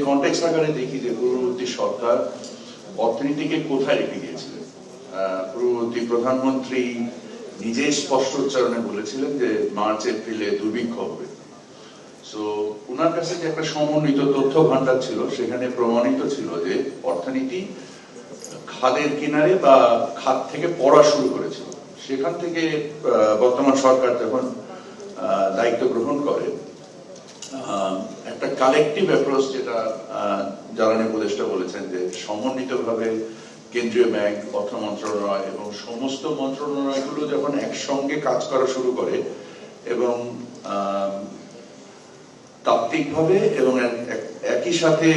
Context আকারে দেখি যে পূর্ববর্তী সরকার অর্থনীতিকে কোথায় রেখে গিয়েছিলেন। পূর্ববর্তী প্রধানমন্ত্রী নিজে স্পষ্ট উচ্চারণে বলেছিলেন যে মার্চ এপ্রিলে দুর্ভিক্ষ হবে। সো ওনার কাছে যে একটা সমন্বিত তথ্য ভান্ডার ছিল, সেখানে প্রমাণিত ছিল যে অর্থনীতি খাদের কিনারে বা খাদ থেকে পড়া শুরু করেছিল। সেখান থেকে বর্তমান সরকার যখন দায়িত্ব গ্রহণ করে, একটা কালেকটিভ অ্যাপ্রোচ, যেটা জ্বালানি উপদেষ্টা বলেছেন যে সমন্বিতভাবে কেন্দ্রীয় ব্যাংক, অর্থ মন্ত্রণালয় এবং সমস্ত মন্ত্রণালয়গুলো যখন একসঙ্গে কাজ করা শুরু করে এবং তাত্ত্বিকভাবে এবং একই সাথে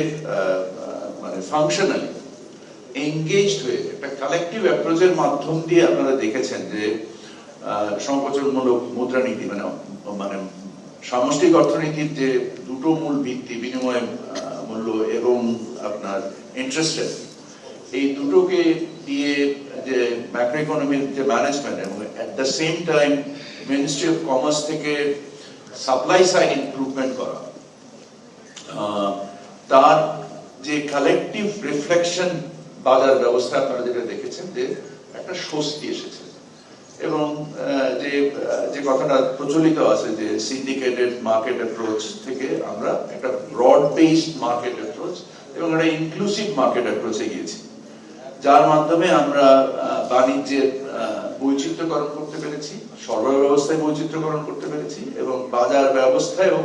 মানে ফাংশনালি এনগেজড হয়ে একটা কালেকটিভ অ্যাপ্রোচের মাধ্যম দিয়ে আপনারা দেখেছেন যে সংকোচনমূলক মুদ্রানীতি মানে সামষ্টিক অর্থনীতির যে দুটো মূল ভিত্তি, বিনিময় মূল্য এবং আপনার ইন্টারেস্ট রেট, এই দুটোকে দিয়ে যে ম্যাক্রো ইকোনমির যে ম্যানেজমেন্ট এবং at the same time ministry of commerce থেকে সাপ্লাই সাইড ইমপ্রুভমেন্ট করা, তার যে কালেকটিভ রিফ্লেকশন বাজার ব্যবস্থা আপনারা যেটা দেখেছেন যে একটা স্বস্তি এসেছে। এবং যে কথাটা প্রচলিত আছে যে সিন্ডিকেটেড মার্কেট অ্যাপ্রোচ থেকে আমরা একটা ব্রড বেসড মার্কেট অ্যাপ্রোচ এবং একটা ইনক্লুসিভ মার্কেট অ্যাপ্রোচে গিয়েছি, যার মাধ্যমে আমরা বাণিজ্যের বৈচিত্র্যকরণ করতে পেরেছি, সরবরাহ ব্যবস্থায় বৈচিত্র্যকরণ করতে পেরেছি এবং বাজার ব্যবস্থায়ও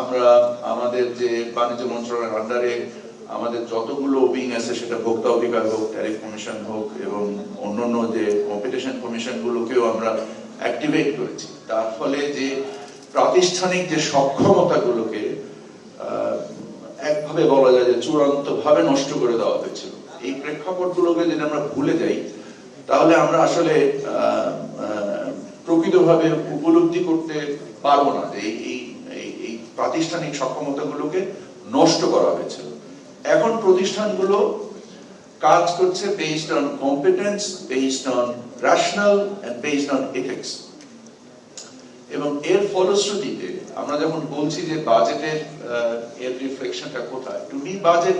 আমরা আমাদের যে বাণিজ্য মন্ত্রণালয়ের আন্ডারে আমাদের যতগুলো উইং আছে, সেটা ভোক্তা অধিকার হোক, ট্যারিফ কমিশন হোক এবং অন্যান্য যে কম্পিটিশন কমিশন গুলোকেও আমরা অ্যাক্টিভেট করেছি। তার ফলে যে প্রাতিষ্ঠানিক যে সক্ষমতাগুলোকে একভাবে বলা যায় যে চূড়ান্ত ভাবে নষ্ট করে দেওয়া হয়েছিল, এই প্রেক্ষাপটগুলোকে যদি আমরা ভুলে যাই, তাহলে আমরা আসলে প্রকৃতভাবে উপলব্ধি করতে পারবো না যে এই প্রাতিষ্ঠানিক সক্ষমতাগুলোকে নষ্ট করা হয়েছিল। এখন প্রতিষ্ঠানগুলো কাজ করছে based on competence, based on rational and based on ethics. এবং এর ফলশ্রুতিতে আমরা যখন বলছি যে বাজেটের এর রিফ্লেকশনটা কোথায়, to me budget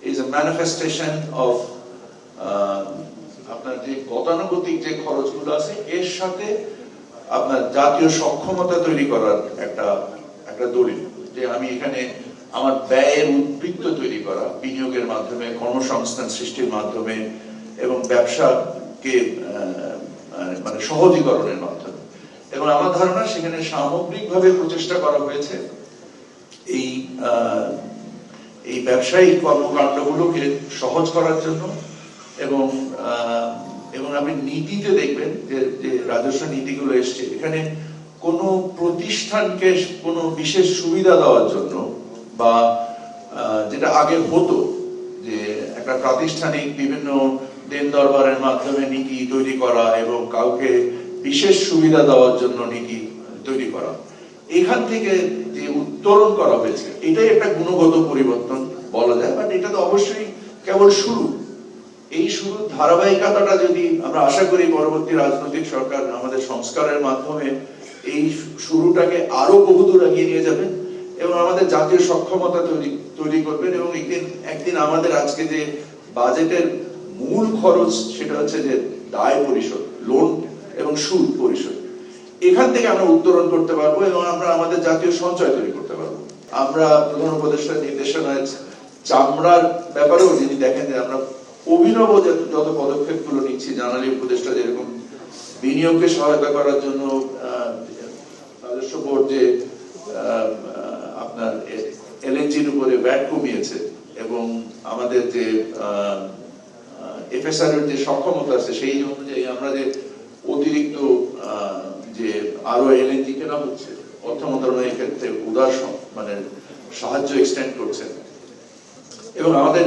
is a manifestation of আপনার যে গতানুগতিক যে খরচগুলো আছে, এর সাথে আপনার জাতীয় সক্ষমতা তৈরি করার একটা দলিল, যে আমি এখানে আমার ব্যয়ের উদ্বৃত্ত তৈরি করা, বিনিয়োগের মাধ্যমে, কর্মসংস্থান সৃষ্টির মাধ্যমে এবং ব্যবসাকে মানে সহজীকরণের মাধ্যমে। এবং আমার ধারণা সেখানে সামগ্রিকভাবে প্রচেষ্টা করা হয়েছে এই ব্যবসায়িক কর্মকাণ্ডগুলোকে সহজ করার জন্য। এবং আপনি নীতিতে দেখবেন যে রাজস্ব নীতিগুলো এসছে, এখানে কোনো প্রতিষ্ঠানকে কোনো বিশেষ সুবিধা দেওয়ার জন্য বা যেটা আগে হতো যে একটা প্রাতিষ্ঠানিক বিভিন্ন দেন দরবারের মাধ্যমে নীতি তৈরি করা এবং কাউকে বিশেষ সুবিধা দেওয়ার জন্য নীতি তৈরি করা, এখান থেকে যে উত্তরণ করা হয়েছে, এটাই একটা গুণগত পরিবর্তন বলা যায়। বাট এটা তো অবশ্যই কেবল শুরু। এই শুরুর ধারাবাহিকতাটা যদি আমরা আশা করি পরবর্তী রাজনৈতিক সরকার আমাদের সংস্কারের মাধ্যমে এই শুরুটাকে আরো বহুদূর এগিয়ে নিয়ে যাবেন এবং আমাদের জাতীয় সক্ষমতা তৈরি করবেন। এবং একদিন আমাদের আজকে যে বাজেটের মূল খরচ, সেটা হচ্ছে যে দায় পরিশোধ, লোন এবং সুদ পরিশোধ, এখান থেকে আমরা উত্তরণ করতে পারবো এবং আমরা আমাদের জাতীয় সঞ্চয় তৈরি করতে পারবো। আমরা প্রধান উপদেষ্টার নির্দেশনায় চামড়ার ব্যাপারেও যদি দেখেন যে আমরা অভিনব যত পদক্ষেপগুলো নিচ্ছি, জ্বালানি উপদেষ্টা যেরকম বিনিয়োগকে সহায়তা করার জন্য রাজস্ব বোর্ড যে আপনার এলএনজির উপরে ভ্যাট কমিয়েছে এবং আমাদের যে এফএসআর এর যে সক্ষমতা আছে, সেই অনুযায়ী আমরা যে অতিরিক্ত যে আরো এলএনজি কেনা হচ্ছে, অর্থ মন্ত্রণালয়ের ক্ষেত্রে উদার মানে সাহায্য এক্সটেন্ড করছে এবং আমাদের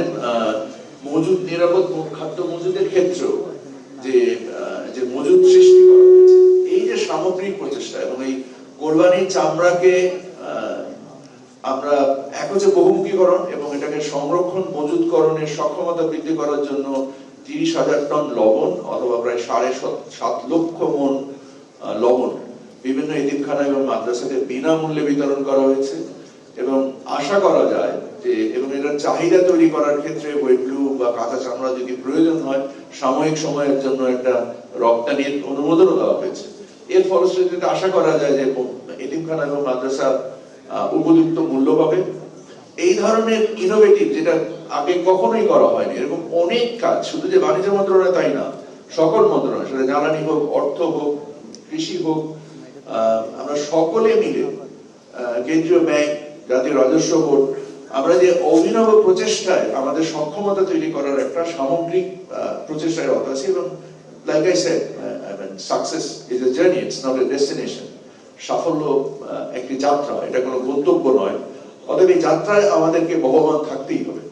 মজুদ নিরাপদ খাদ্য মজুদের ক্ষেত্রেও যে মজুদ সৃষ্টি করা হয়েছে, এই যে সামগ্রিক প্রচেষ্টা এবং এই কোরবানির চামড়াকে আমরা এক হচ্ছে বহুমুখীকরণ এবং এটাকে সংরক্ষণ মজুদকরণের সক্ষমতা বৃদ্ধি করার জন্য 30,000 টন লবণ অথবা প্রায় 7.5 লক্ষ মন লবণ বিভিন্ন এতিমখানা এবং মাদ্রাসাতে বিনামূল্যে বিতরণ করা হয়েছে। এবং আশা করা যায় যে এবং এটার চাহিদা তৈরি করার ক্ষেত্রে ওয়েট গ্লু বা কাঁচা চামড়া যদি প্রয়োজন হয় সাময়িক সময়ের জন্য একটা রপ্তানির অনুমোদনও দেওয়া হয়েছে। এর ফলশ্রুতিতে আশা করা যায় যে এতিমখানা এবং মাদ্রাসা উপযুক্ত মূল্য পাবে। এই ধরনের ইনোভেটিভ যেটা আগে কখনোই করা হয়নি, এরকম অনেক কাজ শুধু যে বাণিজ্য মন্ত্রণালয় তাই না, সকল মন্ত্রণালয়, সেটা জ্বালানি হোক, অর্থ হোক, কৃষি হোক, আমরা সকলে মিলে কেন্দ্রীয় ব্যাংক, জাতীয় রাজস্ব বোর্ড, আমরা যে অভিনব প্রচেষ্টায় আমাদের সক্ষমতা তৈরি করার একটা সামগ্রিক প্রচেষ্টায় রত আছি। এবং like I said, success is a journey, it's not a destination. সাফল্য একটি যাত্রা, এটা কোনো গন্তব্য নয়। অতএব এই যাত্রায় আমাদেরকে বহমান থাকতেই হবে।